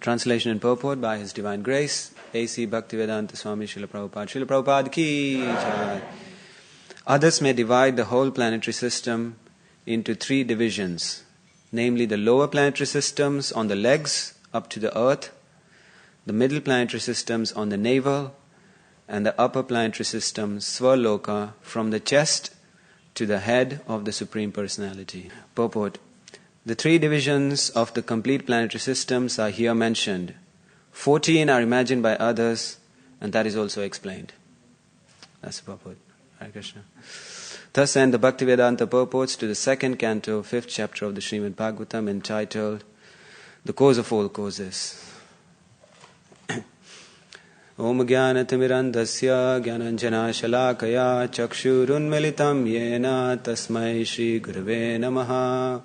Translation and purport by His Divine Grace, A.C. Bhaktivedanta Swami Srila Prabhupada. Srila Prabhupada ki jai. Others may divide the whole planetary system into three divisions, namely the lower planetary systems on the legs up to the earth, the middle planetary systems on the navel, and the upper planetary system, Swarloka, from the chest to the head of the Supreme Personality. Purport. The three divisions of the complete planetary systems are here mentioned. 14 are imagined by others, and that is also explained. That's the purport. Hare Krishna. Thus end the Bhaktivedanta purports to the second canto, 5th chapter of the Srimad Bhagavatam, entitled The Cause of All Causes. Om Jnanatirmirandasya Jnananjana Shalakaya Chakshurunmilitam Yena Tasmai Shri Gurave Namaha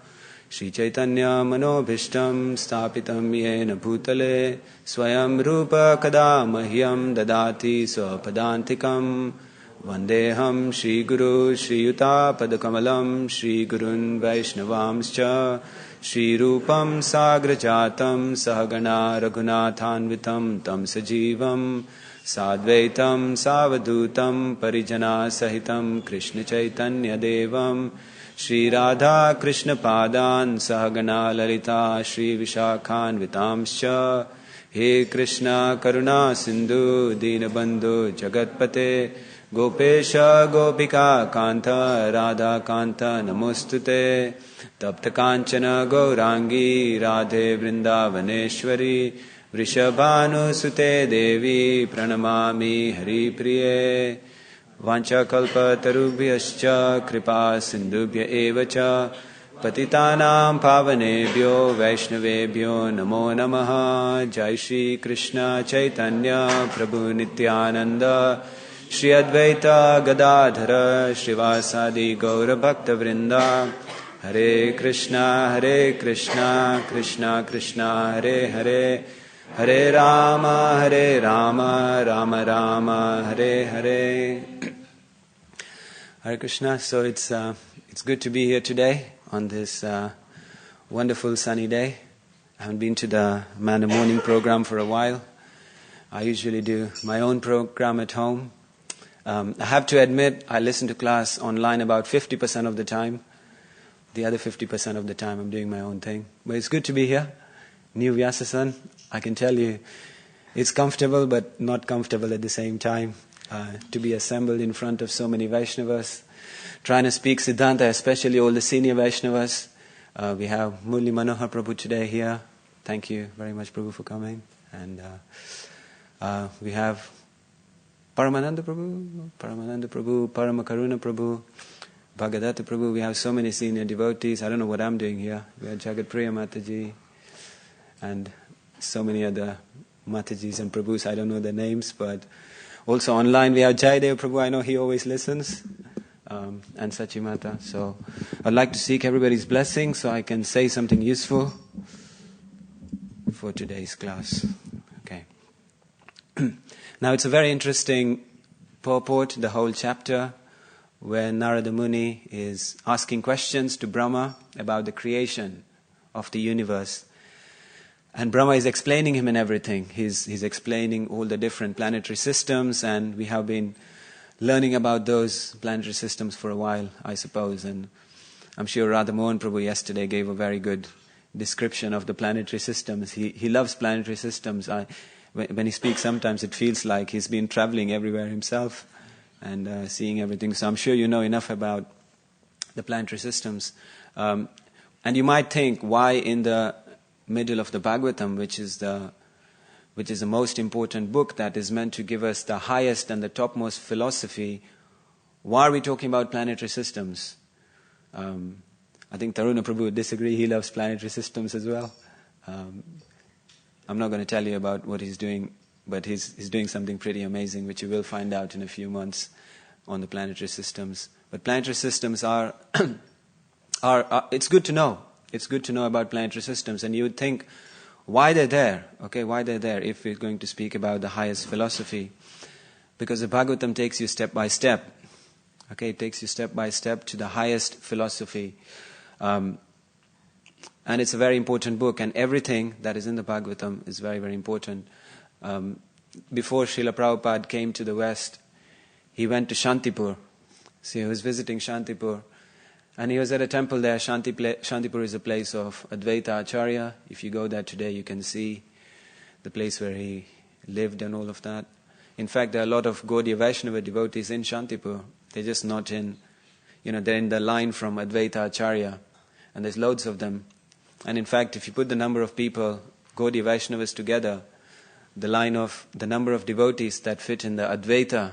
Shri Chaitanya Manobhishtam Stapitam Yena Bhutale Swayam Rupa Kada Mahyam Dadati Swapadantikam Vandeham Shri Guru Shri Yuta Padakamalam Shri Gurun Vaishnavamscha Shri Rupam Sagrajatam Sahagana Raghunathanvitam Tam Sajivam Sadvaitam Savadutam Parijana Sahitam Krishna Chaitanya Devam Shri Radha Krishna Padan Sahagana Lalita Shri Vishakhan Vitamscha He Krishna Karuna Sindhu Dinabandhu Jagatpate Gopesha Gopika Kanta Radha Kanta Namostute Tapta Kanchana Gaurangi Radhe Vrindavaneshwari Vrishabhanu Sute Devi Pranamami Hari Priye Vancha Kalpa Tarubhyascha Kripa Sindhubhya Evacha Patitanam Pavanebhyo Vaishnavebhyo Namo Namaha Jai Shri Krishna Chaitanya Prabhu Nityananda Shri Advaita Gadadhara Srivasadi Gaura Bhakta Vrinda Hare Krishna Krishna Krishna Hare Hare Hare Rama Rama Rama Hare Hare. Hare Krishna. So it's good to be here today on this wonderful sunny day. I haven't been to the Manna Morning program for a while. I usually do my own program at home. I have to admit, I listen to class online about 50% of the time. The other 50% of the time I'm doing my own thing. But it's good to be here. New Vyasasan. I can tell you, it's comfortable but not comfortable at the same time. To be assembled in front of so many Vaishnavas. Trying to speak Siddhanta, especially all the senior Vaishnavas. We have Murli Manohar Prabhu today here. Thank you very much, Prabhu, for coming. And we have Paramananda Prabhu, Paramakaruna Prabhu, Bhagadatta Prabhu. We have so many senior devotees. I don't know what I'm doing here. We have Jagat Priya Mataji and so many other Matajis and Prabhus. I don't know their names, but also online we have Jayadev Prabhu. I know he always listens, and Sachimata. So I'd like to seek everybody's blessing so I can say something useful for today's class. Okay. Now it's a very interesting purport, the whole chapter, where Narada Muni is asking questions to Brahma about the creation of the universe. And Brahma is explaining him in everything. He's explaining all the different planetary systems, and we have been learning about those planetary systems for a while, I suppose. And I'm sure Radha Mohan Prabhu yesterday gave a very good description of the planetary systems. He loves planetary systems. When he speaks, sometimes it feels like he's been traveling everywhere himself and seeing everything. So I'm sure you know enough about the planetary systems. And you might think, why in the middle of the Bhagavatam, which is the most important book that is meant to give us the highest and the topmost philosophy, why are we talking about planetary systems? I think Taruna Prabhu would disagree. He loves planetary systems as well. I'm not going to tell you about what he's doing, but he's doing something pretty amazing, which you will find out in a few months on the planetary systems. But planetary systems are it's good to know. It's good to know about planetary systems. And you would think, why they're there? Okay, why they're there if we're going to speak about the highest philosophy? Because the Bhagavatam takes you step by step. Okay, it takes you step by step to the highest philosophy. And And it's a very important book, and everything that is in the Bhagavatam is very, very important. Before Srila Prabhupada came to the West, he went to Shantipur. So he was visiting Shantipur, and he was at a temple there. Shantipur is a place of Advaita Acharya. If you go there today, you can see the place where he lived and all of that. In fact, there are a lot of Gaudiya Vaishnava devotees in Shantipur. They're just not in, they're in the line from Advaita Acharya, and there's loads of them. And in fact, if you put the number of people, Gaudiya Vaishnavas together, the number of devotees that fit in the Advaita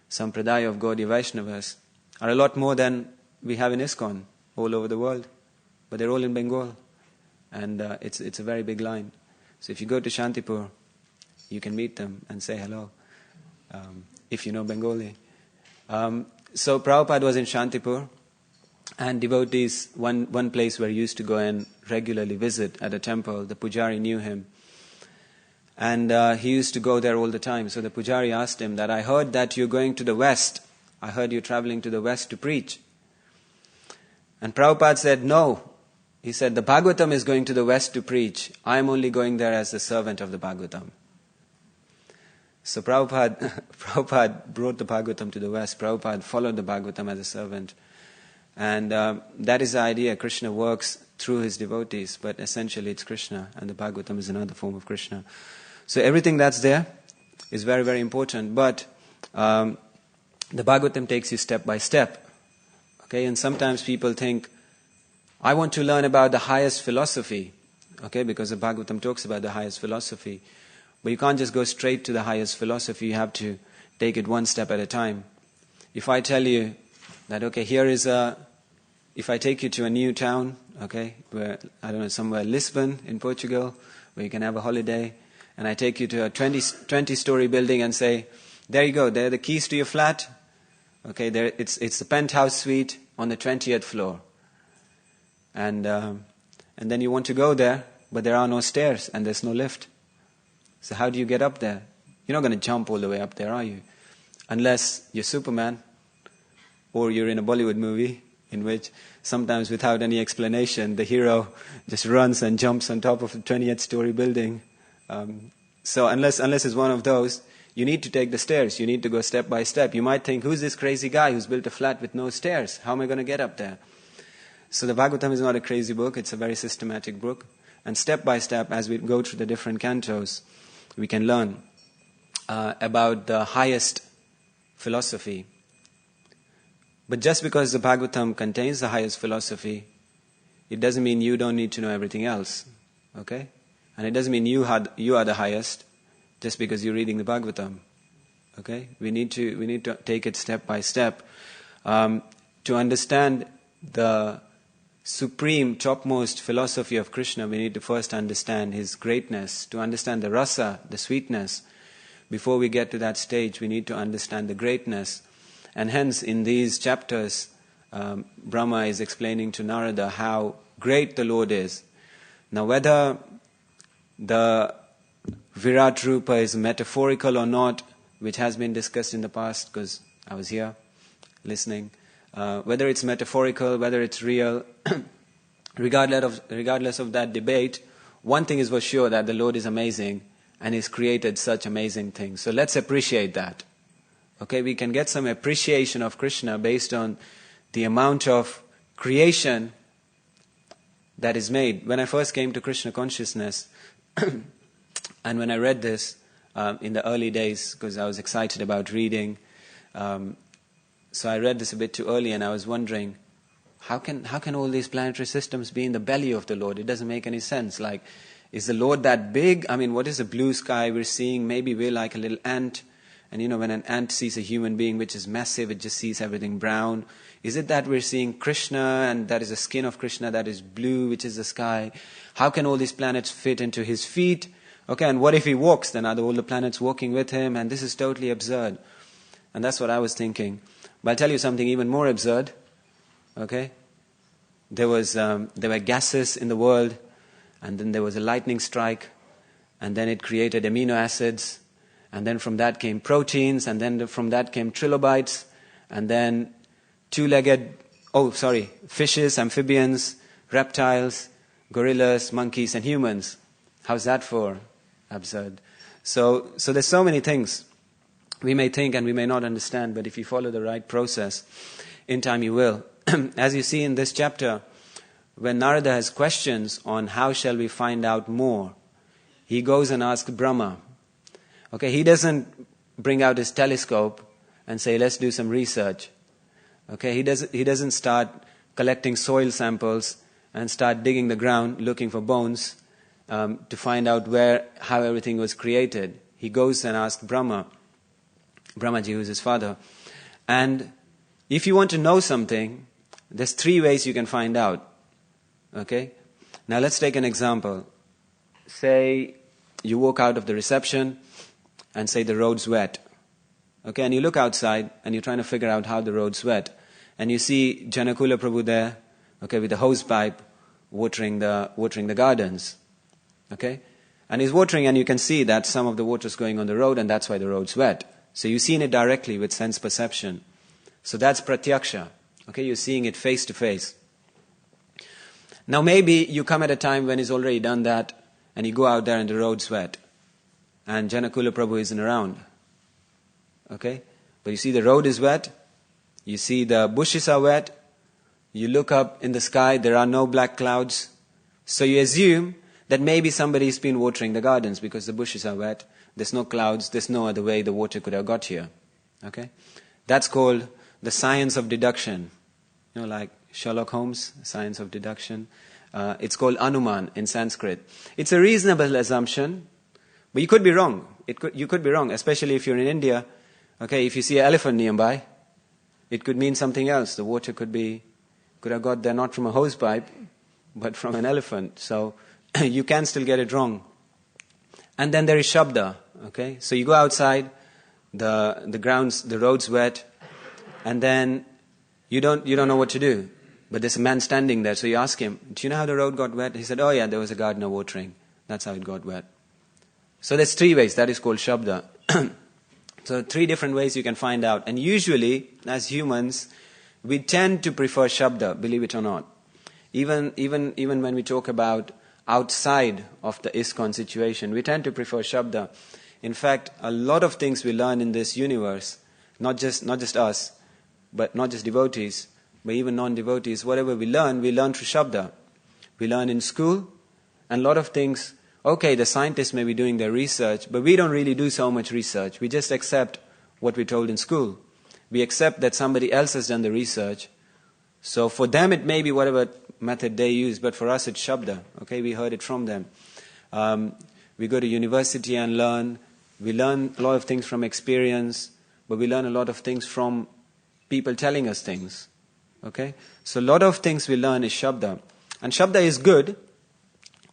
Sampradaya of Gaudiya Vaishnavas are a lot more than we have in ISKCON all over the world. But they're all in Bengal. And it's a very big line. So if you go to Shantipur, you can meet them and say hello, if you know Bengali. So Prabhupada was in Shantipur, and devotees, one place where he used to go and regularly visit at a temple, the Pujari knew him. And he used to go there all the time. So the Pujari asked him that, I heard that you're going to the West. I heard you're traveling to the West to preach. And Prabhupada said, no. He said, the Bhagavatam is going to the West to preach. I'm only going there as the servant of the Bhagavatam. So Prabhupada brought the Bhagavatam to the West. Prabhupada followed the Bhagavatam as a servant. And that is the idea. Krishna works through his devotees, but essentially it's Krishna, and the Bhagavatam is another form of Krishna. So everything that's there is very, very important. But the Bhagavatam takes you step by step. Okay, and sometimes people think, I want to learn about the highest philosophy. Okay, because the Bhagavatam talks about the highest philosophy. But you can't just go straight to the highest philosophy. You have to take it one step at a time. If I tell you that, okay, if I take you to a new town, okay, where, I don't know, somewhere Lisbon in Portugal, where you can have a holiday, and I take you to a 20-story building and say, there you go, there are the keys to your flat. Okay, there it's the penthouse suite on the 20th floor. And then you want to go there, but there are no stairs and there's no lift. So how do you get up there? You're not going to jump all the way up there, are you? Unless you're Superman, or you're in a Bollywood movie, in which sometimes without any explanation, the hero just runs and jumps on top of a 20th story building. So unless it's one of those, you need to take the stairs. You need to go step by step. You might think, who's this crazy guy who's built a flat with no stairs? How am I going to get up there? So the Bhagavatam is not a crazy book. It's a very systematic book. And step by step, as we go through the different cantos, we can learn about the highest philosophy. But just because the Bhagavatam contains the highest philosophy, it doesn't mean you don't need to know everything else. Okay? And it doesn't mean you are the highest just because you're reading the Bhagavatam. Okay? We need to take it step by step. To understand the supreme, topmost philosophy of Krishna, we need to first understand his greatness. To understand the rasa, the sweetness, before we get to that stage, we need to understand the greatness. And hence, in these chapters, Brahma is explaining to Narada how great the Lord is. Now, whether the Virat Rupa is metaphorical or not, which has been discussed in the past, because I was here listening, whether it's metaphorical, whether it's real, regardless of that debate, one thing is for sure, that the Lord is amazing and He's created such amazing things. So let's appreciate that. Okay, we can get some appreciation of Krishna based on the amount of creation that is made. When I first came to Krishna consciousness, and when I read this in the early days, because I was excited about reading, so I read this a bit too early, and I was wondering, how can all these planetary systems be in the belly of the Lord? It doesn't make any sense. Like, is the Lord that big? I mean, what is the blue sky we're seeing? Maybe we're like a little ant. And when an ant sees a human being which is massive, it just sees everything brown. Is it that we're seeing Krishna, and that is the skin of Krishna that is blue, which is the sky? How can all these planets fit into his feet? Okay, and what if he walks? Then are all the planets walking with him? And this is totally absurd. And that's what I was thinking. But I'll tell you something even more absurd. Okay? There were gases in the world, and then there was a lightning strike, and then it created amino acids, and then from that came proteins, and then from that came trilobites, and then fishes, amphibians, reptiles, gorillas, monkeys, and humans. How's that for absurd? So there's so many things we may think and we may not understand, but if you follow the right process, in time you will. As you see in this chapter, when Narada has questions on how shall we find out more, he goes and asks Brahma. Okay, he doesn't bring out his telescope and say, let's do some research. Okay, he doesn't start collecting soil samples and start digging the ground looking for bones to find out how everything was created. He goes and asks Brahmaji, who is his father. And if you want to know something, there's 3 ways you can find out. Okay? Now let's take an example. Say you walk out of the reception and say the road's wet. Okay, and you look outside and you're trying to figure out how the road's wet. And you see Janakula Prabhu there, okay, with a hose pipe watering the gardens. Okay? And he's watering and you can see that some of the water's going on the road and that's why the road's wet. So you've seen it directly with sense perception. So that's pratyaksha. Okay, you're seeing it face to face. Now maybe you come at a time when he's already done that and you go out there and the road's wet. And Janakula Prabhu isn't around. Okay? But you see the road is wet. You see the bushes are wet. You look up in the sky, there are no black clouds. So you assume that maybe somebody's been watering the gardens because the bushes are wet. There's no clouds. There's no other way the water could have got here. Okay? That's called the science of deduction. You know, like Sherlock Holmes, science of deduction. It's called Anuman in Sanskrit. It's a reasonable assumption, but you could be wrong. You could be wrong, especially if you're in India. Okay, if you see an elephant nearby, it could mean something else. The water could have got there not from a hose pipe, but from an elephant. So you can still get it wrong. And then there is Shabda. Okay, so you go outside, the road's wet, and then you don't know what to do. But there's a man standing there, so you ask him, do you know how the road got wet? He said, oh yeah, there was a gardener watering. That's how it got wet. So there's 3 ways. That is called Shabda. So 3 different ways you can find out. And usually, as humans, we tend to prefer Shabda, believe it or not. Even when we talk about outside of the ISKCON situation, we tend to prefer Shabda. In fact, a lot of things we learn in this universe, not just us, but not just devotees, but even non-devotees, whatever we learn through Shabda. We learn in school, and a lot of things, okay, the scientists may be doing their research, but we don't really do so much research. We just accept what we're told in school. We accept that somebody else has done the research. So for them it may be whatever method they use, but for us it's Shabda. Okay, we heard it from them. We go to university and learn. We learn a lot of things from experience, but we learn a lot of things from people telling us things. Okay? So a lot of things we learn is Shabda. And Shabda is good.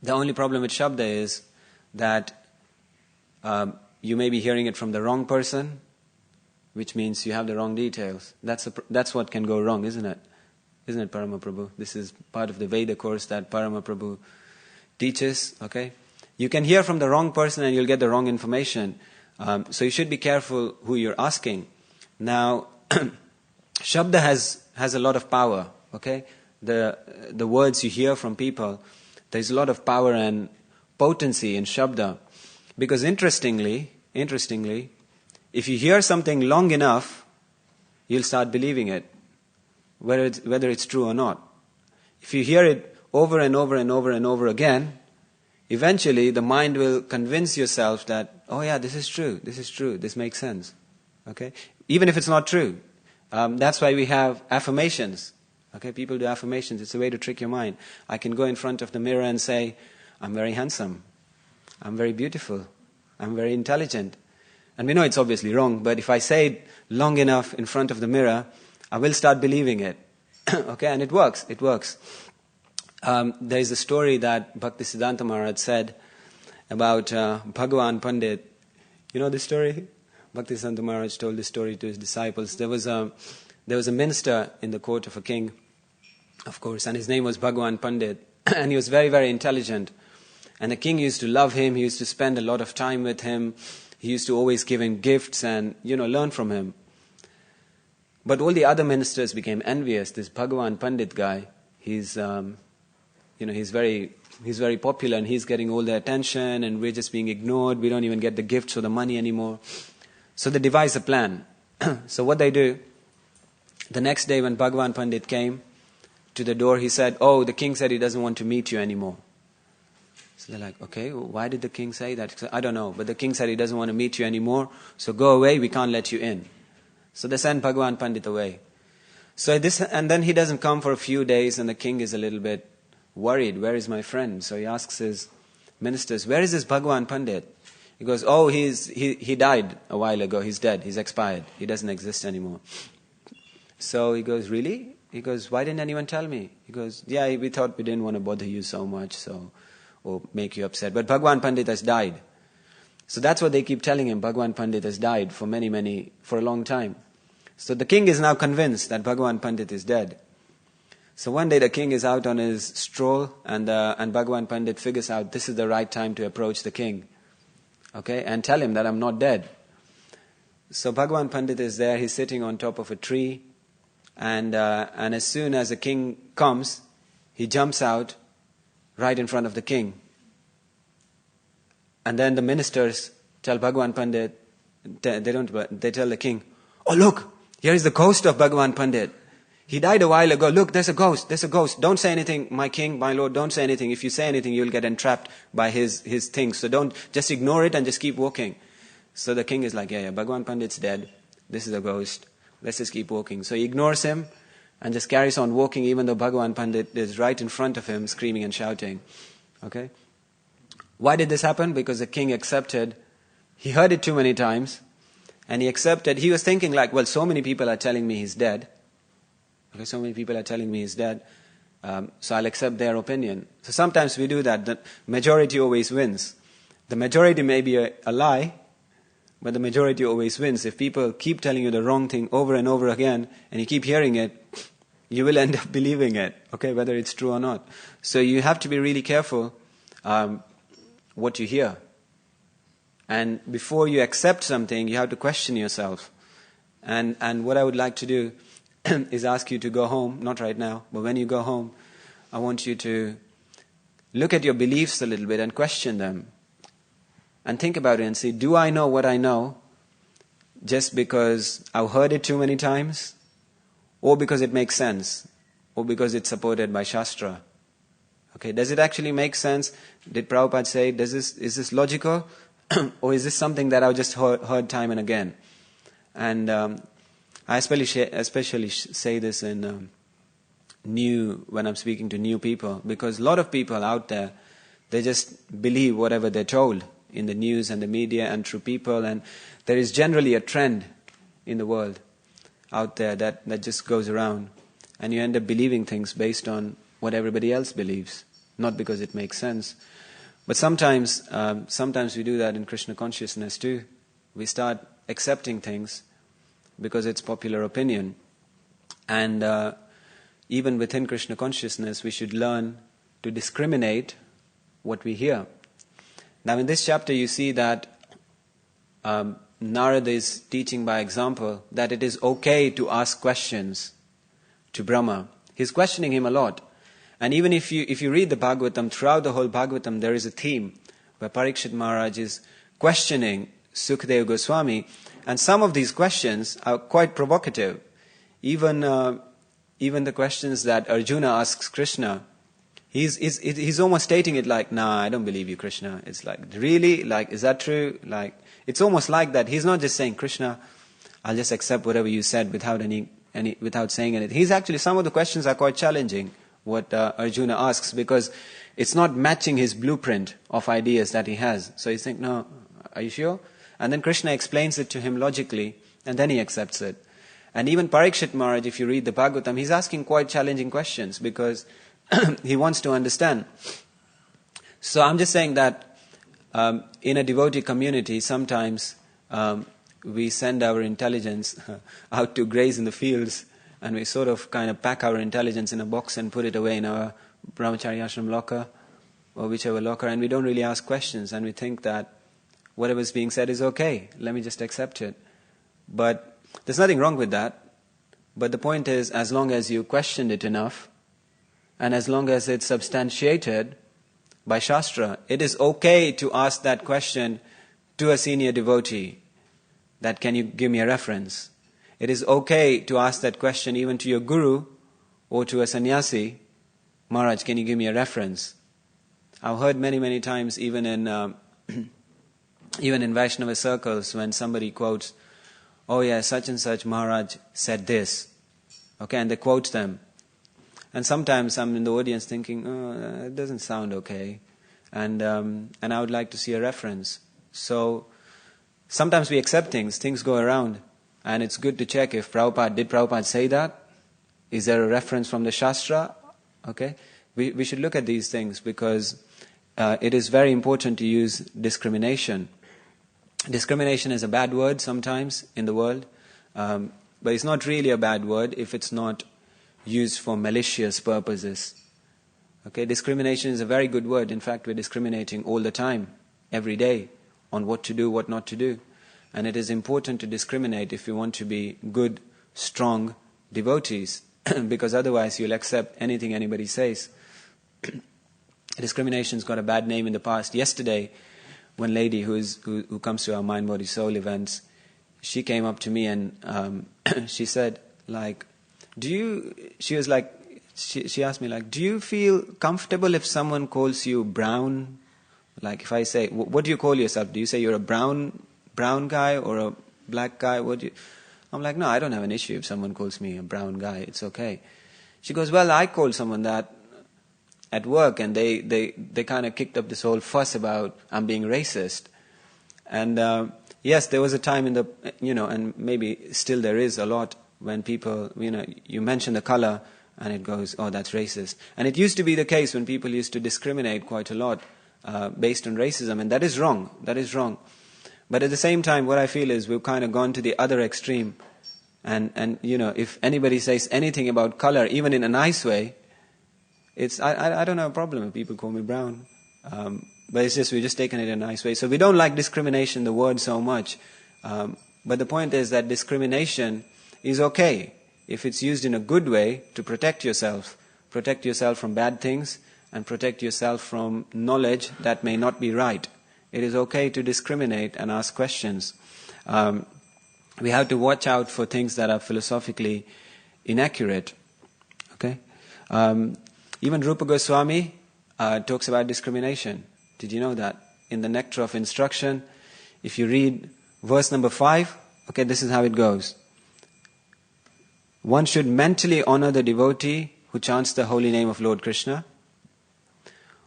The only problem with Shabda is that you may be hearing it from the wrong person, which means you have the wrong details. That's what can go wrong, isn't it? Isn't it, Parama Prabhu? This is part of the Veda course that Parama Prabhu teaches. Okay? You can hear from the wrong person and you'll get the wrong information. So you should be careful who you're asking. Now, Shabda has a lot of power. Okay? The words you hear from people, there's a lot of power and potency in Shabda. Because interestingly, if you hear something long enough, you'll start believing it, whether it's true or not. If you hear it over and over and over and over again, eventually the mind will convince yourself that, oh yeah, this is true, this makes sense. Okay? Even if it's not true. That's why we have affirmations. Okay? People do affirmations. It's a way to trick your mind. I can go in front of the mirror and say, I'm very handsome. I'm very beautiful. I'm very intelligent. And we know it's obviously wrong, but if I say it long enough in front of the mirror, I will start believing it. Okay? And it works. There is a story that Bhaktisiddhanta Maharaj said about Bhagavan Pandit. You know this story? Bhaktisiddhanta Maharaj told this story to his disciples. There was a minister in the court of a king, of course, and his name was Bhagavan Pandit. And he was very, very intelligent. And the king used to love him. He used to spend a lot of time with him. He used to always give him gifts and, learn from him. But all the other ministers became envious. This Bhagavan Pandit guy, he's he's very popular and he's getting all the attention and we're just being ignored. We don't even get the gifts or the money anymore. So they devise a plan. So what they do, the next day when Bhagavan Pandit came to the door, he said, "Oh, the king said he doesn't want to meet you anymore." So they're like, "Okay, why did the king say that?" He said, "I don't know, but the king said he doesn't want to meet you anymore, so go away, we can't let you in." So they sent Bhagavan Pandit away. And then he doesn't come for a few days and the king is a little bit worried, "Where is my friend?" So he asks his ministers, "Where is this Bhagavan Pandit?" He goes, "Oh, he died a while ago, he's dead, he's expired, he doesn't exist anymore." So he goes, "Really?" He goes, "Why didn't anyone tell me?" He goes, "Yeah, we thought we didn't want to bother you so much, or make you upset. But Bhagavan Pandit has died." So that's what they keep telling him. Bhagavan Pandit has died for a long time. So the king is now convinced that Bhagavan Pandit is dead. So one day the king is out on his stroll and Bhagavan Pandit figures out this is the right time to approach the king. Okay, and tell him that I'm not dead. So Bhagavan Pandit is there, he's sitting on top of a tree, and as soon as the king comes, he jumps out right in front of the king. And then the ministers tell Bhagavan Pandit, they tell the king, "Oh look, here is the ghost of Bhagavan Pandit. He died a while ago. Look, there's a ghost. Don't say anything, my king, my lord, don't say anything. If you say anything, you'll get entrapped by his things. So don't, just ignore it and just keep walking." So the king is like, yeah, Bhagavan Pandit's dead. This is a ghost. Let's just keep walking. So he ignores him and just carries on walking even though Bhagavan Pandit is right in front of him screaming and shouting. Okay? Why did this happen? Because the king accepted. He heard it too many times and he accepted. He was thinking like, well, so many people are telling me he's dead. Okay, so many people are telling me he's dead, so I'll accept their opinion. So sometimes we do that. The majority always wins. The majority may be a lie, but the majority always wins. If people keep telling you the wrong thing over and over again, and you keep hearing it, you will end up believing it, okay, whether it's true or not. So you have to be really careful what you hear. And before you accept something, you have to question yourself. And what I would like to do is ask you to go home, not right now, but when you go home, I want you to look at your beliefs a little bit and question them. And think about it and see, do I know what I know just because I've heard it too many times? Or because it makes sense? Or because it's supported by Shastra? Okay, does it actually make sense? Did Prabhupada say, is this logical? Or is this something that I've just heard time and again? And I especially say this in when I'm speaking to new people, because a lot of people out there, they just believe whatever they're told in the news and the media and through people, and there is generally a trend in the world out there that just goes around, and you end up believing things based on what everybody else believes, not because it makes sense. But sometimes we do that in Krishna consciousness too. We start accepting things because it's popular opinion. And even within Krishna consciousness, we should learn to discriminate what we hear. Now in this chapter you see that Narada is teaching by example that it is okay to ask questions to Brahma. He's questioning him a lot. And even if you read the Bhagavatam, throughout the whole Bhagavatam there is a theme where Parikshit Maharaj is questioning Sukadeva Goswami. And some of these questions are quite provocative. Even the questions that Arjuna asks Krishna, he's almost stating it like, "Nah, I don't believe you, Krishna." It's like, really? Like, is that true? Like, it's almost like that. He's not just saying, "Krishna, I'll just accept whatever you said without saying anything." He's actually, some of the questions are quite challenging, what Arjuna asks, because it's not matching his blueprint of ideas that he has. So he's thinking, "No, are you sure?" And then Krishna explains it to him logically, and then he accepts it. And even Parikshit Maharaj, if you read the Bhagavatam, he's asking quite challenging questions because he wants to understand. So I'm just saying that in a devotee community, sometimes we send our intelligence out to graze in the fields, and we sort of kind of pack our intelligence in a box and put it away in our brahmachari ashram locker, or whichever locker, and we don't really ask questions, and we think that whatever's being said is okay, let me just accept it. But there's nothing wrong with that. But the point is, as long as you questioned it enough, and as long as it's substantiated by Shastra, it is okay to ask that question to a senior devotee, that can you give me a reference? It is okay to ask that question even to your guru or to a sannyasi, Maharaj, can you give me a reference? I've heard many times, even in even in Vaishnava circles, when somebody quotes, oh yeah, such and such Maharaj said this, okay, and they quote them. And sometimes I'm in the audience thinking, oh, it doesn't sound okay, and I would like to see a reference. So sometimes we accept things go around, and it's good to check if did Prabhupada say that? Is there a reference from the Shastra? Okay, we should look at these things, because it is very important to use discrimination. Discrimination is a bad word sometimes in the world, but it's not really a bad word if it's not used for malicious purposes. Okay, discrimination is a very good word. In fact, we're discriminating all the time, every day, on what to do, what not to do. And it is important to discriminate if you want to be good, strong devotees, because otherwise you'll accept anything anybody says. Discrimination's got a bad name in the past. Yesterday, one lady who comes to our Mind, Body, Soul events, she came up to me and she said, she asked me, do you feel comfortable if someone calls you brown? Like if I say, what do you call yourself? Do you say you're a brown guy or a black guy? I'm like, no, I don't have an issue if someone calls me a brown guy. It's okay. She goes, well, I called someone that at work, and they kind of kicked up this whole fuss about I'm being racist. And yes, there was a time in the, and maybe still there is a lot, when people, you mention the color and it goes, oh, that's racist. And it used to be the case when people used to discriminate quite a lot based on racism, and that is wrong. That is wrong. But at the same time, what I feel is we've kind of gone to the other extreme. And if anybody says anything about color, even in a nice way, I don't have a problem if people call me brown. But it's just, we've just taken it in a nice way. So we don't like discrimination, the word, so much. But the point is that discrimination is okay if it's used in a good way to protect yourself from bad things, and protect yourself from knowledge that may not be right. It is okay to discriminate and ask questions. We have to watch out for things that are philosophically inaccurate. Okay? Even Rupa Goswami talks about discrimination. Did you know that? In the Nectar of Instruction, if you read verse number 5, okay, this is how it goes. One should mentally honor the devotee who chants the holy name of Lord Krishna.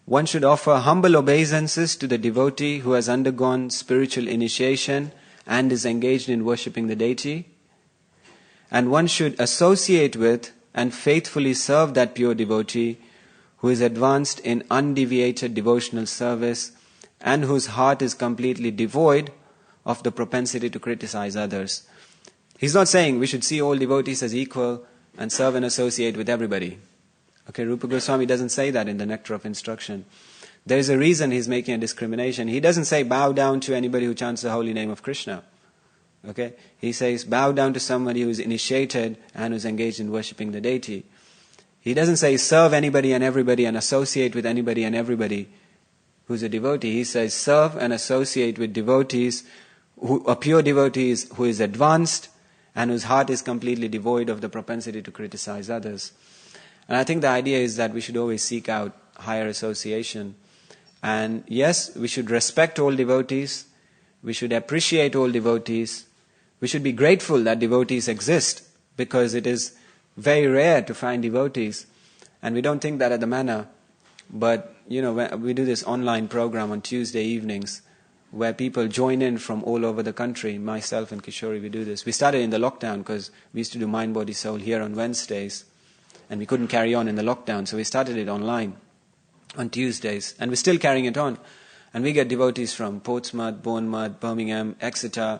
One should offer humble obeisances to the devotee who has undergone spiritual initiation and is engaged in worshipping the deity. And one should associate with and faithfully serve that pure devotee who is advanced in undeviated devotional service and whose heart is completely devoid of the propensity to criticize others. He's not saying we should see all devotees as equal and serve and associate with everybody. Okay, Rupa Goswami doesn't say that in the Nectar of Instruction. There is a reason he's making a discrimination. He doesn't say bow down to anybody who chants the holy name of Krishna. Okay, he says bow down to somebody who is initiated and who's engaged in worshipping the deity. He doesn't say serve anybody and everybody and associate with anybody and everybody who's a devotee. He says serve and associate with devotees, who are pure devotees, who is advanced and whose heart is completely devoid of the propensity to criticize others. And I think the idea is that we should always seek out higher association. And yes, we should respect all devotees. We should appreciate all devotees. We should be grateful that devotees exist, because it is very rare to find devotees. And we don't think that at the manor. But, we do this online program on Tuesday evenings where people join in from all over the country. Myself and Kishori, we do this. We started in the lockdown because we used to do Mind, Body, Soul here on Wednesdays. And we couldn't carry on in the lockdown, so we started it online on Tuesdays. And we're still carrying it on. And we get devotees from Portsmouth, Bournemouth, Birmingham, Exeter,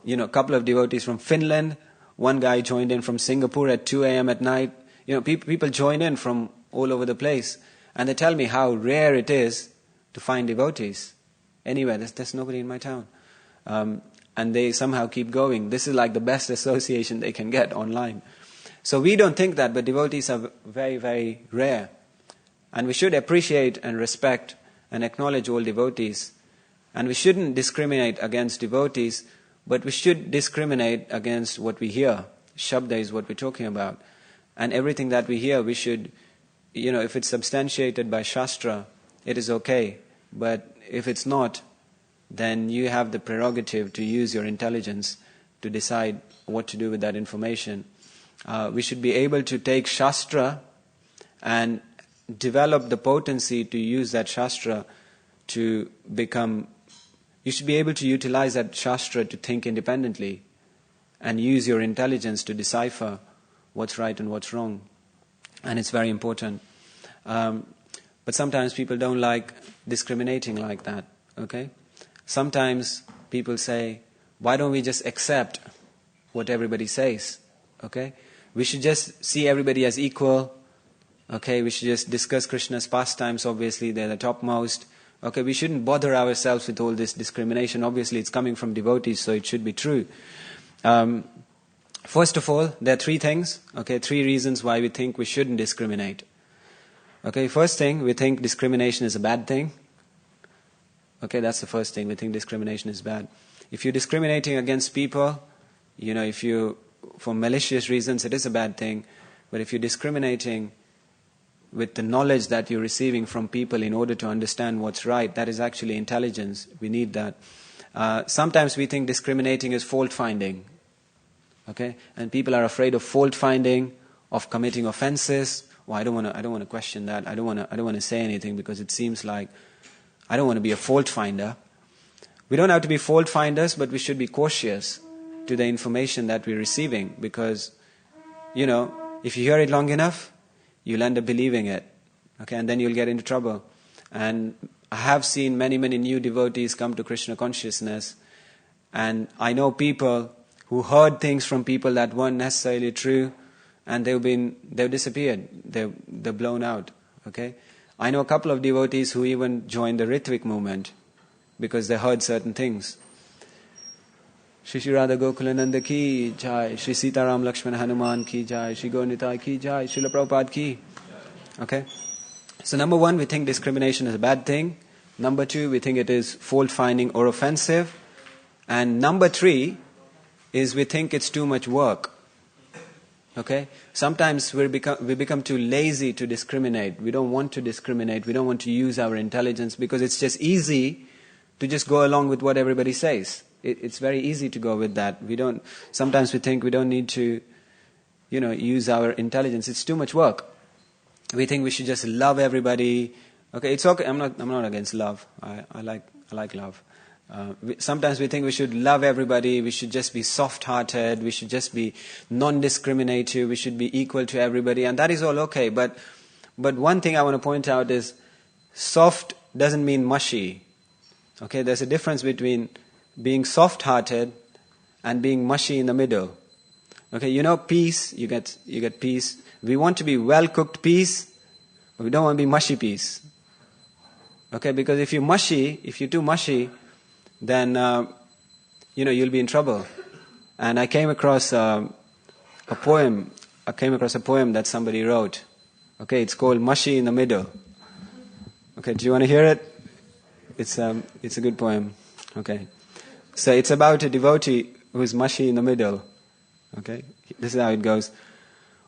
a couple of devotees from Finland. One guy joined in from Singapore at 2 a.m. at night. People join in from all over the place. And they tell me how rare it is to find devotees. Anywhere, there's nobody in my town. And they somehow keep going. This is like the best association they can get online. So we don't think that, but devotees are very, very rare. And we should appreciate and respect and acknowledge all devotees. And we shouldn't discriminate against devotees, but we should discriminate against what we hear. Shabda is what we're talking about. And everything that we hear, we should, if it's substantiated by Shastra, it is okay. But if it's not, then you have the prerogative to use your intelligence to decide what to do with that information. We should be able to take Shastra and develop the potency to use that Shastra to become... You should be able to utilize that Shastra to think independently and use your intelligence to decipher what's right and what's wrong. And it's very important. But sometimes people don't like discriminating like that, okay? Sometimes people say, why don't we just accept what everybody says, okay? We should just see everybody as equal, okay? We should just discuss Krishna's pastimes, obviously, they're the topmost. Okay, we shouldn't bother ourselves with all this discrimination. Obviously, it's coming from devotees, so it should be true. First of all, there are three things, okay, three reasons why we think we shouldn't discriminate. Okay, first thing, we think discrimination is a bad thing. Okay, that's the first thing, we think discrimination is bad. If you're discriminating against people, if you, for malicious reasons, it is a bad thing. But if you're discriminating with the knowledge that you're receiving from people in order to understand what's right, that is actually intelligence. We need that. Sometimes we think discriminating is fault-finding. Okay? And people are afraid of fault-finding, of committing offenses. Well, I don't want to question that. I don't want to say anything because it seems like I don't want to be a fault-finder. We don't have to be fault-finders, but we should be cautious to the information that we're receiving because, if you hear it long enough, you'll end up believing it, okay, and then you'll get into trouble. And I have seen many, many new devotees come to Krishna consciousness, and I know people who heard things from people that weren't necessarily true, and they've disappeared, they're blown out, okay. I know a couple of devotees who even joined the Ritvik movement because they heard certain things. Shri Radha Govinda ki jai, Shri Sitaram Lakshman Hanuman ki jai, Shri Gaurnitai ki jai, Srila Prabhupada ki. Okay? So number one, we think discrimination is a bad thing. Number two, we think it is fault-finding or offensive. And number three is we think it's too much work. Okay? Sometimes we become too lazy to discriminate. We don't want to discriminate. We don't want to use our intelligence because it's just easy to just go along with what everybody says. It's very easy to go with that. Sometimes we think we don't need to, use our intelligence. It's too much work. We think we should just love everybody. Okay, it's okay. I'm not against love. I like love. Sometimes we think we should love everybody. We should just be soft-hearted. We should just be non-discriminative. We should be equal to everybody, and that is all okay. But one thing I want to point out is, soft doesn't mean mushy. Okay, there's a difference between being soft-hearted and being mushy in the middle. Okay, peas, you get peas. We want to be well-cooked peas, but we don't want to be mushy peas. Okay, because if you're too mushy, then, you'll be in trouble. And I came across a poem that somebody wrote. Okay, it's called Mushy in the Middle. Okay, do you want to hear it? It's a good poem. Okay. So it's about a devotee who's mushy in the middle. Okay, this is how it goes.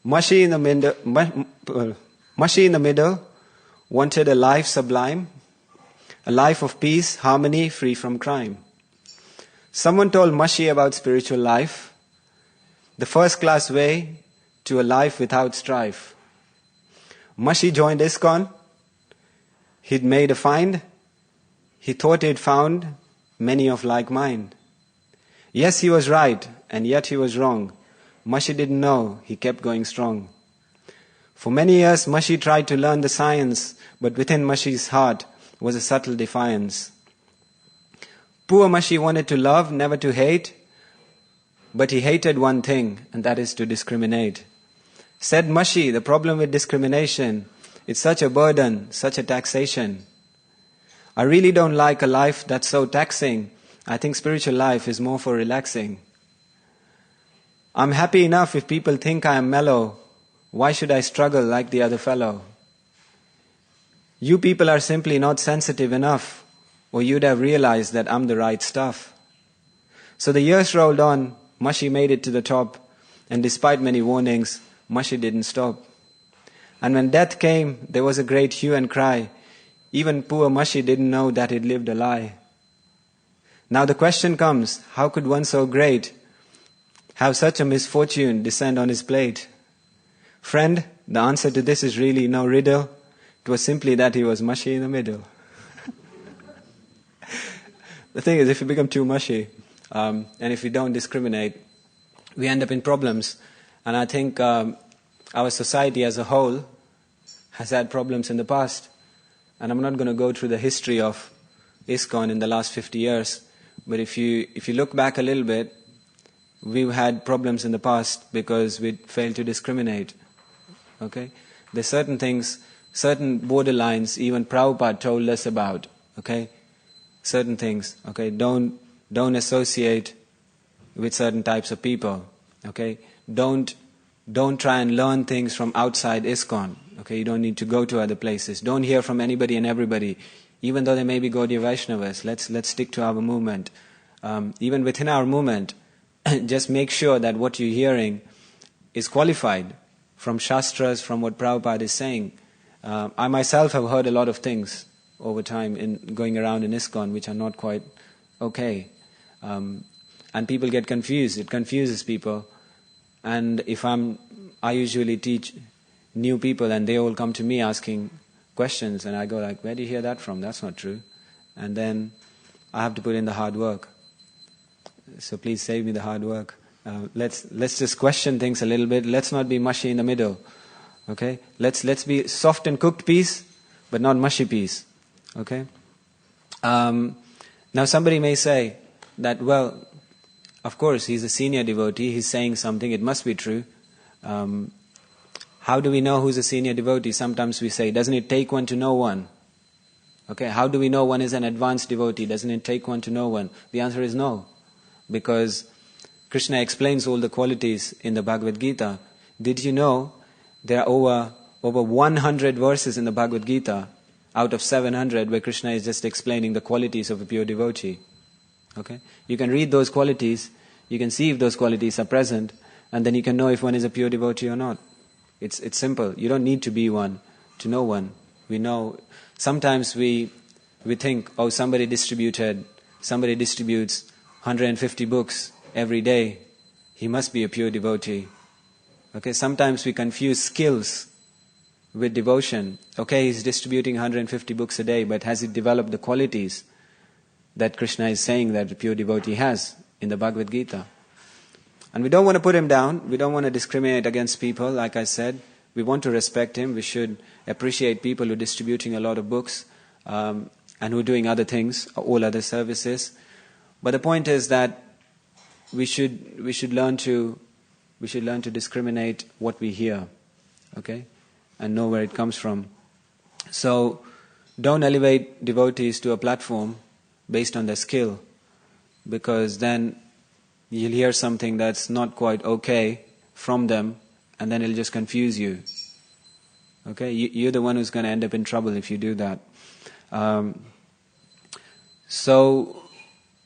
Mushy in the middle, wanted a life sublime, a life of peace, harmony, free from crime. Someone told Mushy about spiritual life, the first-class way to a life without strife. Mushy joined ISKCON. He'd made a find. He thought he'd found many of like mind. Yes, he was right, and yet he was wrong. Mushy didn't know, he kept going strong. For many years, Mushy tried to learn the science, but within Mushy's heart was a subtle defiance. Poor Mushy wanted to love, never to hate, but he hated one thing, and that is to discriminate. Said Mushy, the problem with discrimination, it's such a burden, such a taxation. I really don't like a life that's so taxing. I think spiritual life is more for relaxing. I'm happy enough if people think I am mellow. Why should I struggle like the other fellow? You people are simply not sensitive enough, or you'd have realized that I'm the right stuff. So the years rolled on, Mashi made it to the top, and despite many warnings, Mashi didn't stop. And when death came, there was a great hue and cry. Even poor Mashi didn't know that he'd lived a lie. Now the question comes, how could one so great have such a misfortune descend on his plate? Friend, the answer to this is really no riddle. It was simply that he was mushy in the middle. The thing is, if you become too mushy, and if we don't discriminate, we end up in problems. And I think our society as a whole has had problems in the past. And I'm not going to go through the history of ISKCON in the last 50 years. But if you look back a little bit, we've had problems in the past because we failed to discriminate. Okay? There's certain things, certain borderlines even Prabhupada told us about. Okay? Certain things. Okay? Don't associate with certain types of people. Okay? Don't try and learn things from outside ISKCON. Okay? You don't need to go to other places. Don't hear from anybody and everybody. Even though they may be Gaudiya Vaishnavas, let's stick to our movement. Even within our movement, just make sure that what you're hearing is qualified from Shastras, from what Prabhupada is saying. I myself have heard a lot of things over time in going around in ISKCON which are not quite okay. And people get confused. It confuses people. And I usually teach new people and they all come to me asking questions, and I go like, where do you hear that from? That's not true. And then I have to put in the hard work. So please save me the hard work. Let's just question things a little bit. Let's not be mushy in the middle. Okay? Let's be soft and cooked peas, but not mushy peas. Okay? Now somebody may say that, well, of course he's a senior devotee, he's saying something, it must be true. How do we know who's a senior devotee? Sometimes we say, doesn't it take one to know one? Okay, how do we know one is an advanced devotee? Doesn't it take one to know one? The answer is no. Because Krishna explains all the qualities in the Bhagavad Gita. Did you know there are over 100 verses in the Bhagavad Gita out of 700 where Krishna is just explaining the qualities of a pure devotee? Okay, you can read those qualities, you can see if those qualities are present, and then you can know if one is a pure devotee or not. It's simple. You don't need to be one to know one. We know. Sometimes we think, oh, somebody distributes 150 books every day. He must be a pure devotee. Okay. Sometimes we confuse skills with devotion. Okay, he's distributing 150 books a day, but has he developed the qualities that Krishna is saying that a pure devotee has in the Bhagavad Gita? And we don't want to put him down. We don't want to discriminate against people, like I said. We want to respect him. We should appreciate people who are distributing a lot of books and who are doing other things, all other services. But the point is that we should learn to discriminate what we hear, okay, and know where it comes from. So don't elevate devotees to a platform based on their skill, because then you'll hear something that's not quite okay from them, and then it'll just confuse you. Okay, you're the one who's going to end up in trouble if you do that. So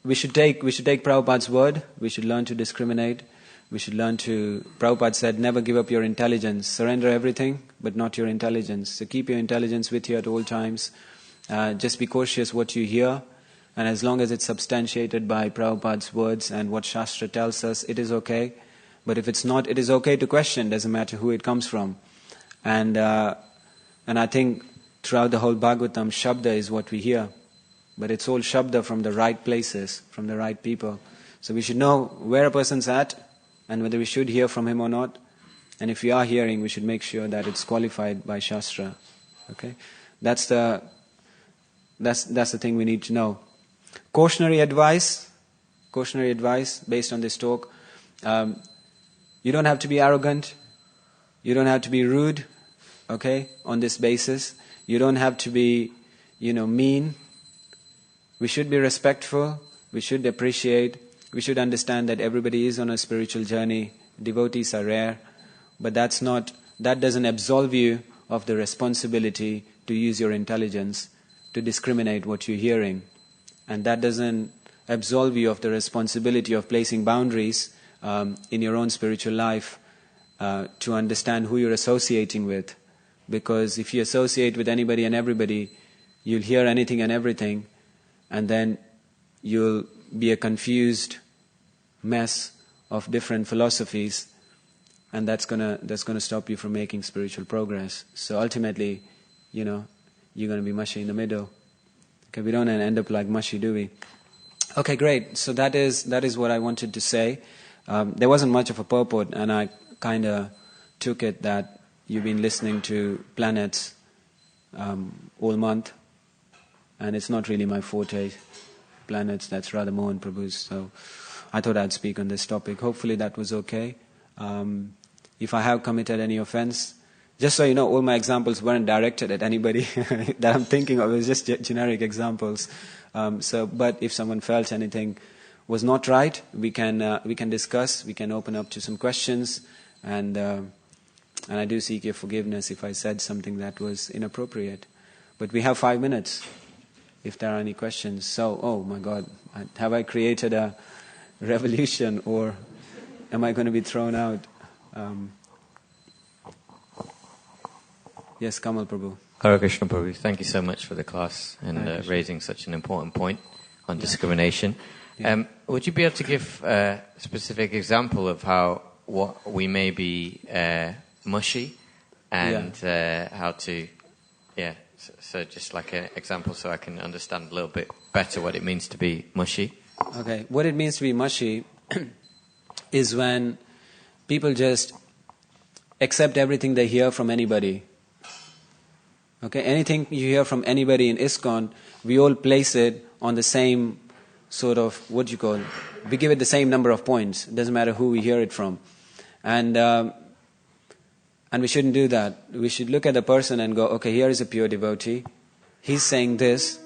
we should take Prabhupada's word. We should learn to discriminate. We should learn to. Prabhupada said, never give up your intelligence. Surrender everything, but not your intelligence. So keep your intelligence with you at all times. Just be cautious what you hear. And as long as it's substantiated by Prabhupada's words and what Shastra tells us, it is okay. But if it's not, it is okay to question. Doesn't matter who it comes from. And I think throughout the whole Bhagavatam, Shabda is what we hear. But it's all Shabda from the right places, from the right people. So we should know where a person's at and whether we should hear from him or not. And if we are hearing, we should make sure that it's qualified by Shastra. Okay? That's the thing we need to know. Cautionary advice based on this talk. You don't have to be arrogant. You don't have to be rude, okay, on this basis. You don't have to be, mean. We should be respectful. We should appreciate. We should understand that everybody is on a spiritual journey. Devotees are rare. But that doesn't absolve you of the responsibility to use your intelligence to discriminate what you're hearing. And that doesn't absolve you of the responsibility of placing boundaries in your own spiritual life to understand who you're associating with. Because if you associate with anybody and everybody, you'll hear anything and everything, and then you'll be a confused mess of different philosophies, and that's gonna stop you from making spiritual progress. So ultimately, you're gonna be mushy in the middle. Okay, we don't end up like mushy, do we? Okay, great. So that is what I wanted to say. There wasn't much of a purport, and I kind of took it that you've been listening to planets all month, and it's not really my forte. Planets, that's Radha Mohan Prabhu's. So I thought I'd speak on this topic. Hopefully that was okay. If I have committed any offense, just so you know, all my examples weren't directed at anybody that I'm thinking of. It was just generic examples. But if someone felt anything was not right, we can discuss. We can open up to some questions, and I do seek your forgiveness if I said something that was inappropriate. But we have 5 minutes if there are any questions. So, oh my God, have I created a revolution, or am I going to be thrown out? Yes, Kamal Prabhu. Hare Krishna Prabhu, thank you so much for the class and raising such an important point on discrimination. Yeah. Would you be able to give a specific example of how what we may be mushy and how to, so just like an example so I can understand a little bit better what it means to be mushy. Okay, what it means to be mushy is when people just accept everything they hear from anybody. Okay, anything you hear from anybody in ISKCON, we all place it on the same sort of, we give it the same number of points. It doesn't matter who we hear it from. And we shouldn't do that. We should look at the person and go, okay, here is a pure devotee. He's saying this,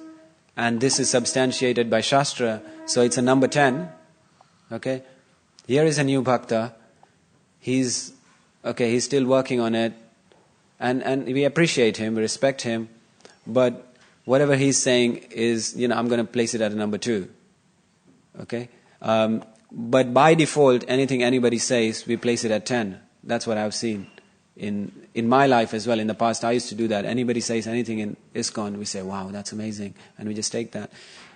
and this is substantiated by Shastra, so it's a number 10. Okay? Here is a new bhakta. He's still working on it. And we appreciate him, we respect him, but whatever he's saying is, I'm going to place it at a number 2. Okay? But by default, anything anybody says, we place it at 10. That's what I've seen in my life as well. In the past, I used to do that. Anybody says anything in ISKCON, we say, wow, that's amazing. And we just take that.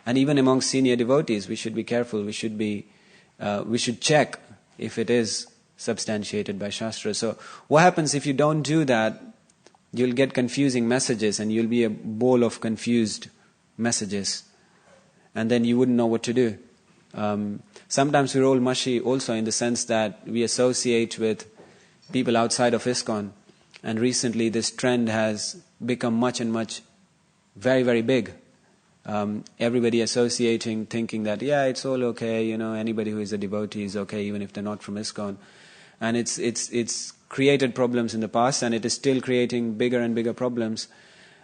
And even among senior devotees, we should be careful. We should check if it is substantiated by Shastra. So what happens if you don't do that? You'll get confusing messages, and you'll be a bowl of confused messages. And then you wouldn't know what to do. Sometimes we're all mushy also in the sense that we associate with people outside of ISKCON. And recently this trend has become much, very, very big. Everybody associating, thinking that, it's all okay, anybody who is a devotee is okay, even if they're not from ISKCON. And it's created problems in the past, and it is still creating bigger and bigger problems.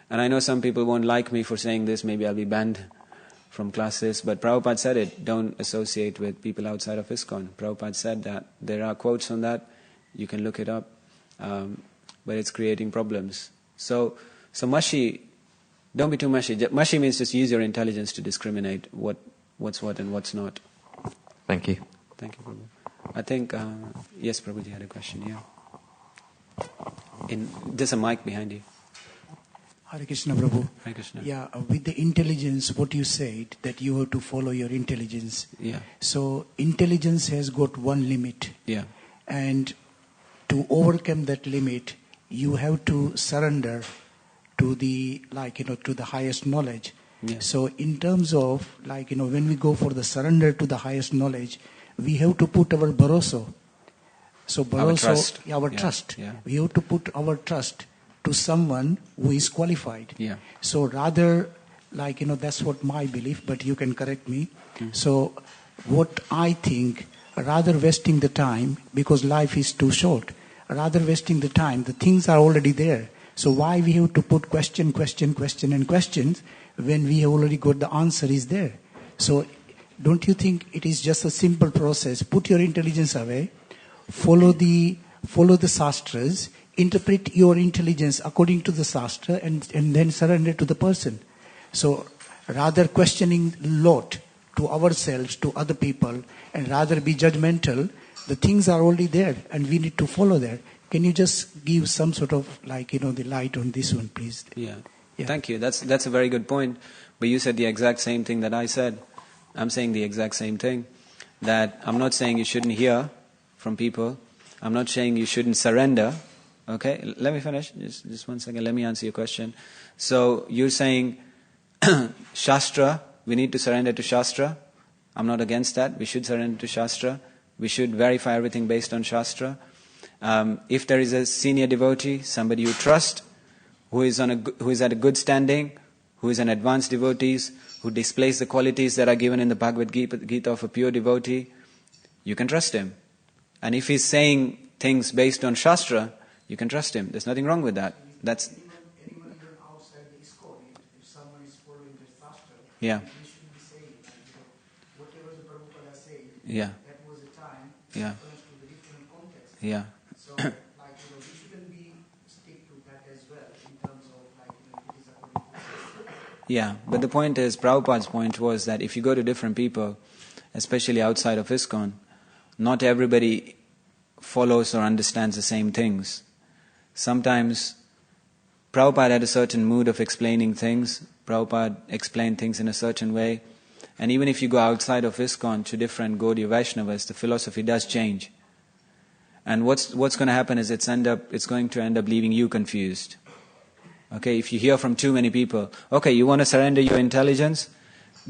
And I know some people won't like me for saying this, maybe I'll be banned from classes, but Prabhupada said it, don't associate with people outside of ISKCON. Prabhupada said that. There are quotes on that, you can look it up, but it's creating problems. So mushy, don't be too mushy. Mushy means just use your intelligence to discriminate what's what and what's not. Thank you. Thank you, Prabhu. I think, yes, Prabhuji had a question, there's a mic behind you. Hare Krishna, Prabhu. Hare Krishna. Yeah, with the intelligence, what you said, that you have to follow your intelligence. Yeah. So, intelligence has got one limit. Yeah. And to overcome that limit, you have to surrender to the, to the highest knowledge. Yeah. So, in terms of, when we go for the surrender to the highest knowledge, we have to put our bharosa. So, bharosa, our trust. Yeah. We have to put our trust to someone who is qualified. Yeah. So rather, that's what my belief, but you can correct me. Mm. So what I think, rather wasting the time, because life is too short, rather wasting the time, the things are already there. So why we have to put question and questions when we have already got the answer is there? So don't you think it is just a simple process? Put your intelligence away, follow the sastras, interpret your intelligence according to the Shastra and then surrender to the person. So rather questioning lot to ourselves, to other people, and rather be judgmental, the things are already there and we need to follow there. Can you just give some sort of the light on this one, please? Yeah. Thank you. That's a very good point. But you said the exact same thing that I said. I'm saying the exact same thing. That I'm not saying you shouldn't hear from people. I'm not saying you shouldn't surrender. Okay? Let me finish. Just 1 second. Let me answer your question. So you're saying Shastra, we need to surrender to Shastra. I'm not against that. We should surrender to Shastra. We should verify everything based on Shastra. If there is a senior devotee, somebody you trust, who is at a good standing, who is an advanced devotee, who displays the qualities that are given in the Bhagavad Gita of a pure devotee, you can trust him. And if he's saying things based on Shastra, you can trust him. There's nothing wrong with that. That's anyone even outside the ISKCON, if someone is following the Shastra, yeah. we shouldn't be saying whatever the Prabhupada said. Yeah. That was the time. Yeah. To the different context. Yeah. So we shouldn't be stick to that as well in terms of if it is according to Shastra. Yeah, but the point is, Prabhupada's point was that if you go to different people, especially outside of ISKCON, not everybody follows or understands the same things. Sometimes Prabhupada had a certain mood of explaining things. Prabhupada explained things in a certain way. And even if you go outside of ISKCON to different Gaudiya Vaishnavas, the philosophy does change. And what's going to happen is it's going to end up leaving you confused. Okay, if you hear from too many people, okay, you want to surrender your intelligence?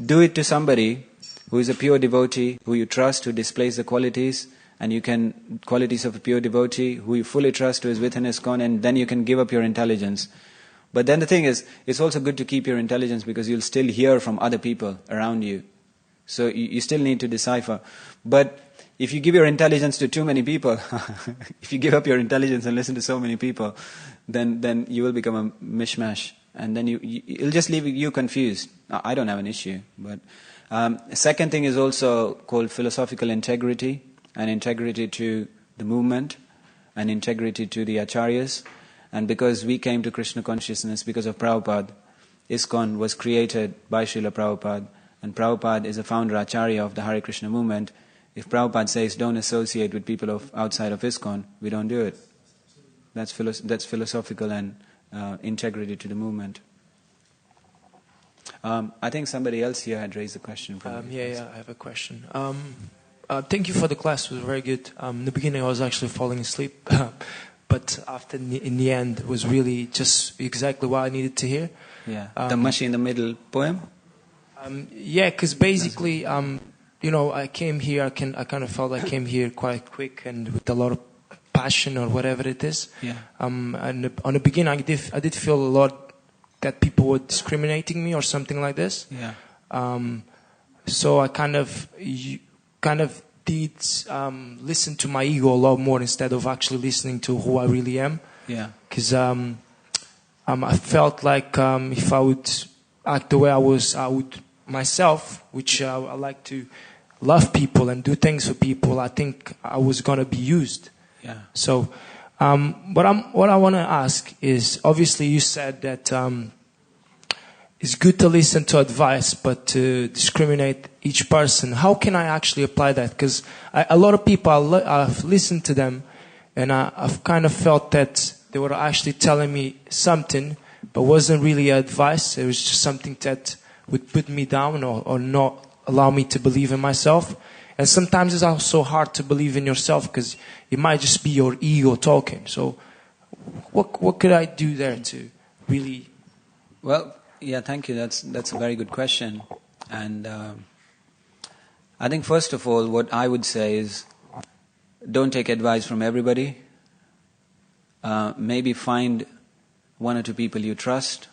Do it to somebody who is a pure devotee, who you trust, who displays the qualities of a pure devotee, who you fully trust, who is within ISKCON, and then you can give up your intelligence. But then the thing is, it's also good to keep your intelligence because you'll still hear from other people around you. So you still need to decipher. But if you give your intelligence to too many people, if you give up your intelligence and listen to so many people, then you will become a mishmash. And then it'll just leave you confused. I don't have an issue. But second thing is also called philosophical integrity, and integrity to the movement, and integrity to the acharyas. And because we came to Krishna consciousness because of Prabhupada, ISKCON was created by Srila Prabhupada, and Prabhupada is a founder acharya of the Hare Krishna movement. If Prabhupada says don't associate with people outside of ISKCON, we don't do it. That's philosophical and integrity to the movement. I think somebody else here had raised a question. I have a question. Thank you for the class. It was very good. In the beginning, I was actually falling asleep, but after in the end, it was really just exactly what I needed to hear. Yeah, the Mashi in the Middle poem. Because basically, I came here. I kind of felt I came here quite quick and with a lot of passion or whatever it is. Yeah. And on the beginning, I did feel a lot that people were discriminating me or something like this. Yeah. So I kind of did listen to my ego a lot more instead of actually listening to who I really am. Yeah. Because I felt like if I would act the way I would myself, which I like to love people and do things for people, I think I was gonna be used. Yeah. So, what I want to ask is, obviously you said that it's good to listen to advice, but to discriminate each person. How can I actually apply that? Because a lot of people, I've listened to them, and I've kind of felt that they were actually telling me something, but wasn't really advice. It was just something that would put me down or not allow me to believe in myself. And sometimes it's also hard to believe in yourself because it might just be your ego talking. So what could I do there to really... Well, yeah, thank you. That's a very good question. And I think first of all, what I would say is don't take advice from everybody. Maybe find one or two people you trust,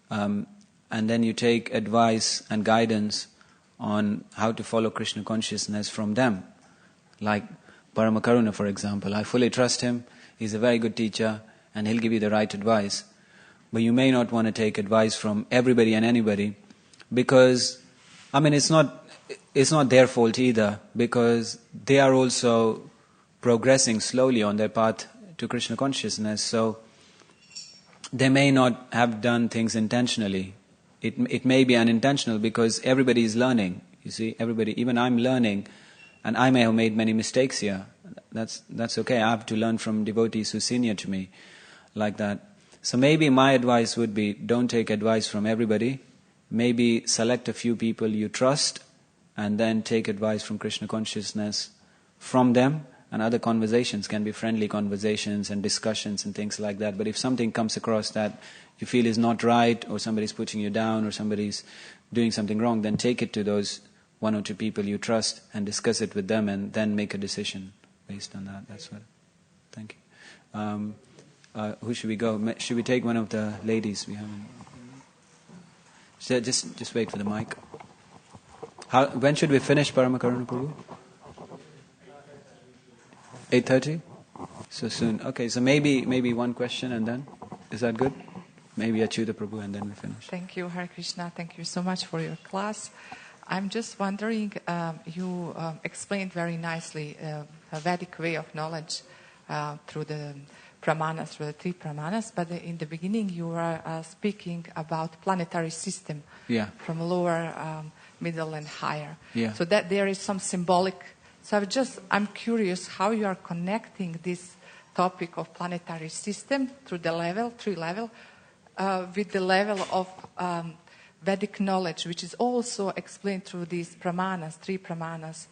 and then you take advice and guidance on how to follow Krishna consciousness from them. Like Paramakaruna, for example. I fully trust him. He's a very good teacher, and he'll give you the right advice. But you may not want to take advice from everybody and anybody, because, it's not their fault either, because they are also progressing slowly on their path to Krishna consciousness. So they may not have done things intentionally. It may be unintentional because everybody is learning. You see, everybody, even I'm learning, and I may have made many mistakes here. That's okay. I have to learn from devotees who are senior to me, like that. So maybe my advice would be, don't take advice from everybody. Maybe select a few people you trust, and then take advice from Krishna consciousness from them. And other conversations can be friendly conversations and discussions and things like that. But if something comes across that you feel is not right, or somebody's putting you down, or somebody's doing something wrong, then take it to those one or two people you trust and discuss it with them, and then make a decision based on that. That's what. Thank you. Who should we go? Should we take one of the ladies? We haven't. So just wait for the mic. When should we finish, Paramakaruna Prabhu? 8:30? So soon. Okay, so maybe one question and then? Is that good? Maybe Achyuta Prabhu and then we finish. Thank you, Hare Krishna. Thank you so much for your class. I'm just wondering, you explained very nicely a Vedic way of knowledge through the pramanas, through the 3 pramanas, but in the beginning you were speaking about planetary system, from lower, middle and higher. Yeah. So that there is some symbolic. So I'm curious how you are connecting this topic of planetary system through the level, 3 level, with the level of Vedic knowledge, which is also explained through these pramanas, 3 pramanas.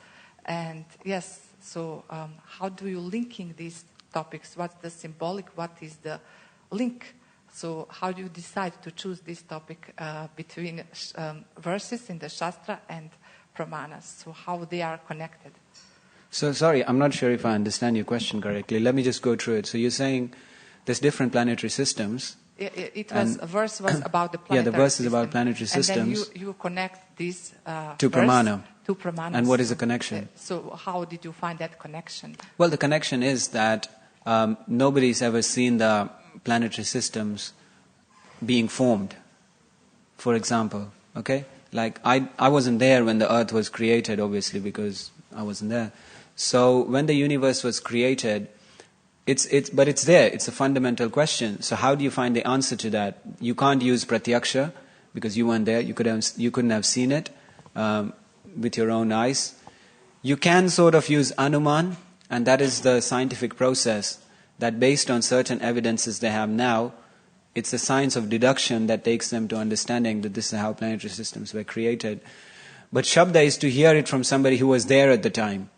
And yes, so how do you linking these topics? What's the symbolic? What is the link? So how do you decide to choose this topic between verses in the Shastra and pramanas? So how they are connected? So sorry, I'm not sure if I understand your question correctly. Let me just go through it. So you're saying there's different planetary systems. A verse was about the planetary the verse system. is about planetary systems. And then you connect this to pramana. To pramanas. And what is the connection? So how did you find that connection? Well, the connection is that nobody's ever seen the planetary systems being formed, for example. Okay? Like, I wasn't there when the earth was created, obviously, because I wasn't there. So when the universe was created, but it's there. It's a fundamental question. So how do you find the answer to that? You can't use pratyaksha because you weren't there. You couldn't have seen it with your own eyes. You can sort of use anuman, and that is the scientific process that, based on certain evidences they have now, it's a science of deduction that takes them to understanding that this is how planetary systems were created. But Shabda is to hear it from somebody who was there at the time.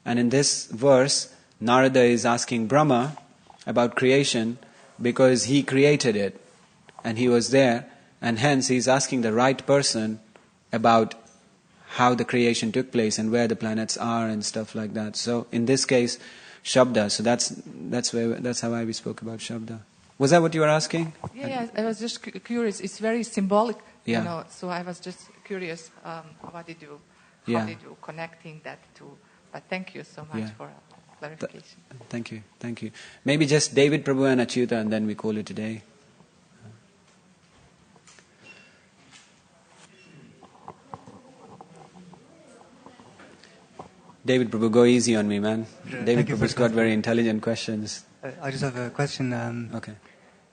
And in this verse, Narada is asking Brahma about creation because he created it and he was there, and hence he's asking the right person about how the creation took place and where the planets are and stuff like that. So in this case, Shabda. So that's how we spoke about Shabda. Was that what you were asking? Yeah, I was just curious. It's very symbolic, yeah. You know. So I was just curious. How did you connecting that to? But thank you so much for clarification. Thank you. Maybe just David Prabhu and Achyuta, and then we call it a day. David Prabhu, go easy on me, man. David Prabhu's got very intelligent questions. I just have a question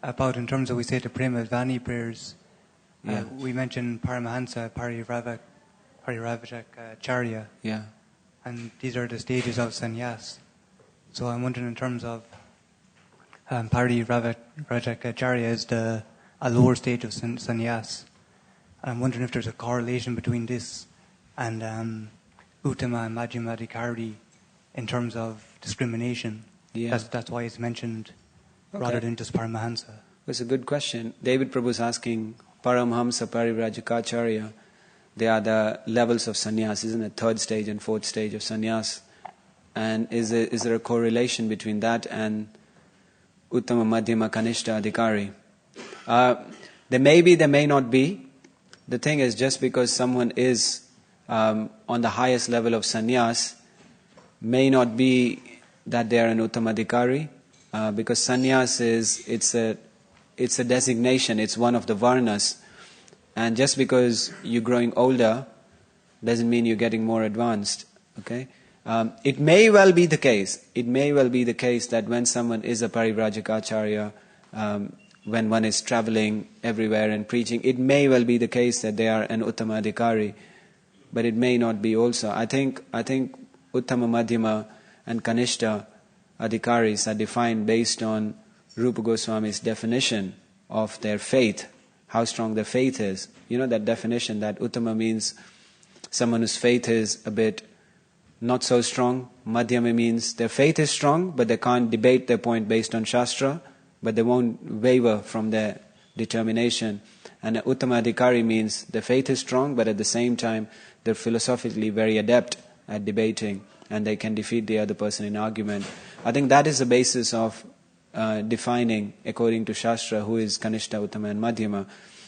about, in terms of, we say the Prema Vani prayers, we mentioned Paramahansa, Parivrajacharya, and these are the stages of sannyas. So I'm wondering, in terms of Parivrajacharya is a lower stage of sannyas. I'm wondering if there's a correlation between this and Uttama and Madhyamadikari in terms of discrimination. Yeah. That's why it's mentioned rather than just Paramahansa. That's a good question. David Prabhu is asking Paramhamsa, Parivrajacharya. They are the levels of sannyas, isn't it? 3rd stage and 4th stage of sannyas. And is there a correlation between that and Uttama, Madhyama, Kanishta, Adhikari? There may be, there may not be. The thing is, just because someone is on the highest level of sannyas, may not be that they are an Uttamadhikari, because sannyas it's a designation, it's one of the varnas. And just because you're growing older doesn't mean you're getting more advanced. Okay? It may well be the case. It may well be the case that when someone is a Parivrajikacharya, when one is traveling everywhere and preaching, it may well be the case that they are an Uttama Adhikari, but it may not be also. I think Uttama Madhyama and Kanishta Adhikaris are defined based on Rupa Goswami's definition of their faith, how strong their faith is. You know that definition, that Uttama means someone whose faith is a bit not so strong. Madhyama means their faith is strong, but they can't debate their point based on Shastra, but they won't waver from their determination. And Uttama Adhikari means their faith is strong, but at the same time they're philosophically very adept at debating, and they can defeat the other person in argument. I think that is the basis of defining, according to Shastra, who is Kanishta, Uttama and Madhyama.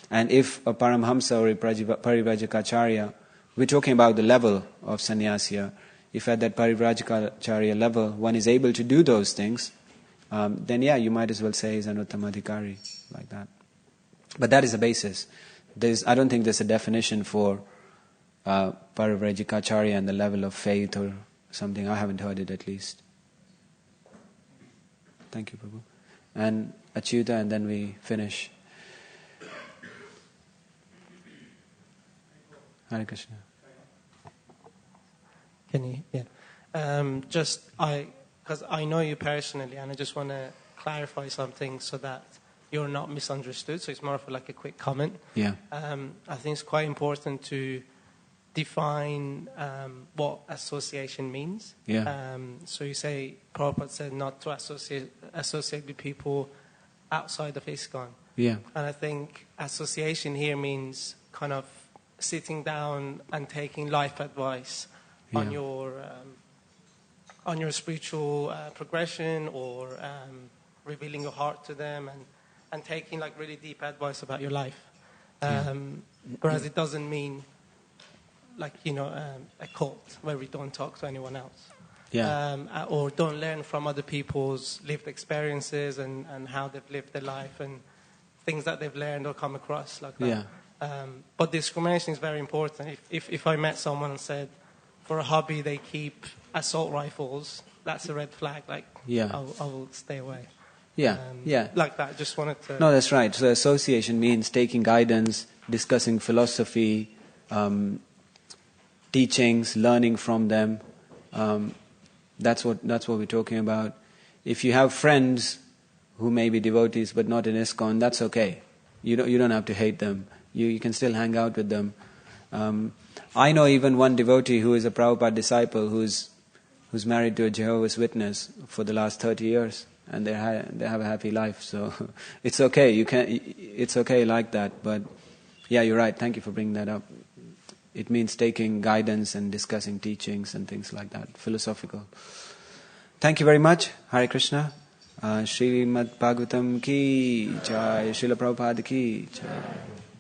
And if a Paramhamsa or a Parivrajikacharya, we're talking about the level of sannyasya, if at that Parivrajikacharya level one is able to do those things, then yeah, you might as well say he's an Uttamadhikari, like that. But that is the basis. I don't think there's a definition for Parivrajikacharya and the level of faith or something. I haven't heard it, at least. Thank you, Prabhu. And Achyuta, and then we finish. Hare Krishna. Can you? Yeah. Because I know you personally, and I just want to clarify something so that you're not misunderstood. So it's more of like a quick comment. Yeah. I think it's quite important to define what association means. Yeah. So you say, Prabhupada said not to associate with people outside of ISKCON. Yeah. And I think association here means kind of sitting down and taking life advice on your spiritual progression, or revealing your heart to them, and taking like really deep advice about your life. Whereas it doesn't mean like, a cult where we don't talk to anyone else. Yeah. Or don't learn from other people's lived experiences and how they've lived their life and things that they've learned or come across like that. Yeah. But discrimination is very important. If I met someone and said, for a hobby they keep assault rifles, that's a red flag. Like, yeah. I will stay away. Yeah, yeah. Like that, just wanted to... No, that's right. So association means taking guidance, discussing philosophy, teachings, learning from them. That's what we're talking about. If you have friends who may be devotees but not in ISKCON, that's okay. You don't have to hate them. You can still hang out with them. I know even one devotee who is a Prabhupada disciple who's married to a Jehovah's Witness for the last 30 years, and they have a happy life. So it's okay. It's okay like that. But yeah, you're right. Thank you for bringing that up. It means taking guidance and discussing teachings and things like that, philosophical. Thank you very much. Hare Krishna. Srimad Bhagavatam ki jai, Srila Prabhupada ki jai.